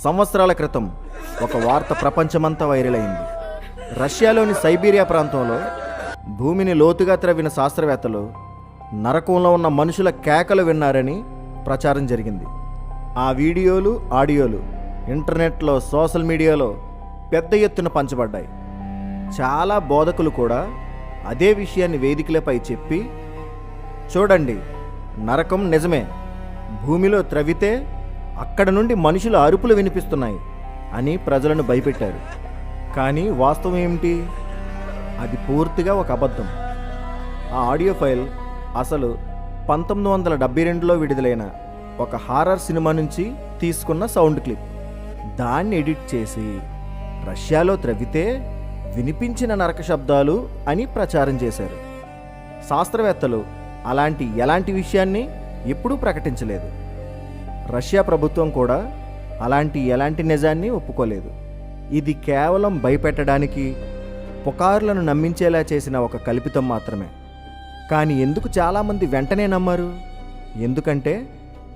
సంవత్సరాల క్రితం ఒక వార్త ప్రపంచమంతా వైరల్ అయింది. రష్యాలోని సైబీరియా ప్రాంతంలో భూమిని లోతుగా త్రవ్విన శాస్త్రవేత్తలు నరకంలో ఉన్న మనుషుల కేకలు విన్నారని ప్రచారం జరిగింది. ఆ వీడియోలు, ఆడియోలు ఇంటర్నెట్లో, సోషల్ మీడియాలో పెద్ద ఎత్తున పంచబడ్డాయి. చాలా బోధకులు కూడా అదే విషయాన్ని వేదికలపై చెప్పి, చూడండి, నరకం నిజమే, భూమిలో త్రవ్వితే అక్కడ నుండి మనుషుల అరుపులు వినిపిస్తున్నాయి అని ప్రజలను భయపెట్టారు. కానీ వాస్తవం ఏమిటి? అది పూర్తిగా ఒక అబద్ధం. ఆ ఆడియో ఫైల్ అసలు 1972లో విడుదలైన ఒక హారర్ సినిమా నుంచి తీసుకున్న సౌండ్ క్లిప్. దాన్ని ఎడిట్ చేసి రష్యాలో త్రవ్వితే వినిపించిన నరక శబ్దాలు అని ప్రచారం చేశారు. శాస్త్రవేత్తలు ఎలాంటి విషయాన్ని ఎప్పుడూ ప్రకటించలేదు. రష్యా ప్రభుత్వం కూడా ఎలాంటి నిజాన్ని ఒప్పుకోలేదు. ఇది కేవలం భయపెట్టడానికి, పుకార్లను నమ్మించేలా చేసిన ఒక కల్పితం మాత్రమే. కానీ ఎందుకు చాలామంది వెంటనే నమ్మారు? ఎందుకంటే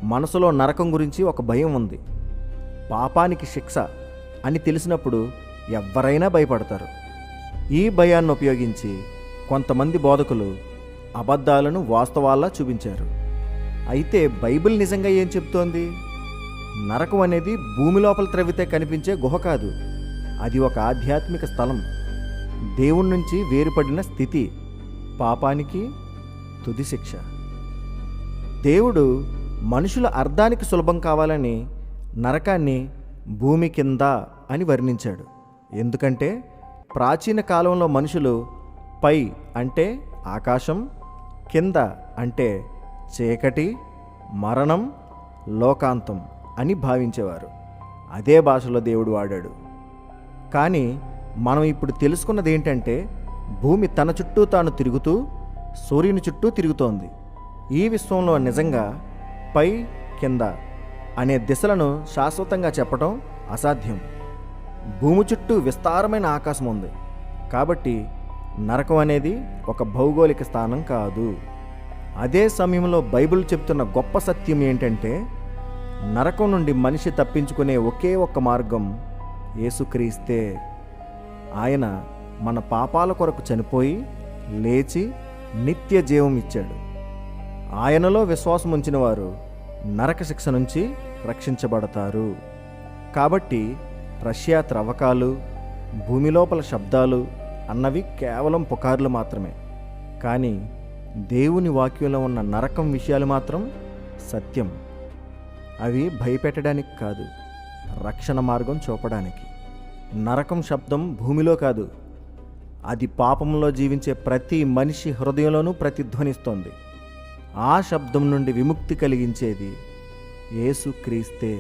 మనసులో నరకం గురించి ఒక భయం ఉంది. పాపానికి శిక్ష అని తెలిసినప్పుడు ఎవరైనా భయపడతారు. ఈ భయాన్ని ఉపయోగించి కొంతమంది బోధకులు అబద్ధాలను వాస్తవాల్లా చూపించారు. అయితే బైబిల్ నిజంగా ఏం చెప్తోంది? నరకం అనేది భూమి లోపల త్రవ్వితే కనిపించే గుహ కాదు. అది ఒక ఆధ్యాత్మిక స్థలం, దేవుడి నుంచి వేరుపడిన స్థితి, పాపానికి తుది శిక్ష. దేవుడు మనుషుల అర్థానికి సులభం కావాలని నరకాన్ని భూమి కింద అని వర్ణించాడు. ఎందుకంటే ప్రాచీన కాలంలో మనుషులు పై అంటే ఆకాశం, కింద అంటే చీకటి, మరణం, లోకాంతం అని భావించేవారు. అదే భాషలో దేవుడు వాడాడు. కానీ మనం ఇప్పుడు తెలుసుకున్నది ఏంటంటే, భూమి తన చుట్టూ తాను తిరుగుతూ సూర్యుని చుట్టూ తిరుగుతోంది. ఈ విశ్వంలో నిజంగా పై, కింద అనే దిశలను శాశ్వతంగా చెప్పడం అసాధ్యం. భూమి చుట్టూ విస్తారమైన ఆకాశం ఉంది. కాబట్టి నరకం అనేది ఒక భౌగోళిక స్థానం కాదు. అదే సమయంలో బైబిల్ చెప్తున్న గొప్ప సత్యం ఏంటంటే, నరకం నుండి మనిషి తప్పించుకునే ఒకే ఒక్క మార్గం యేసుక్రీస్తే. ఆయన మన పాపాల కొరకు చనిపోయి లేచి నిత్య జీవం ఇచ్చాడు. ఆయనలో విశ్వాసం ఉంచిన వారు నరక శిక్ష నుంచి రక్షించబడతారు. కాబట్టి రష్యా త్రవ్వకాలు, భూమి లోపల శబ్దాలు అన్నవి కేవలం పుకార్లు మాత్రమే. కానీ దేవుని వాక్యంలో ఉన్న నరకం విషయాలు మాత్రం సత్యం. అవి భయపెట్టడానికి కాదు, రక్షణ మార్గం చూపడానికి. నరకం శబ్దం భూమిలో కాదు, అది పాపంలో జీవించే ప్రతి మనిషి హృదయంలోనూ ప్రతిధ్వనిస్తోంది. ఆ శబ్దం నుండి విముక్తి కలిగించేది యేసుక్రీస్తే.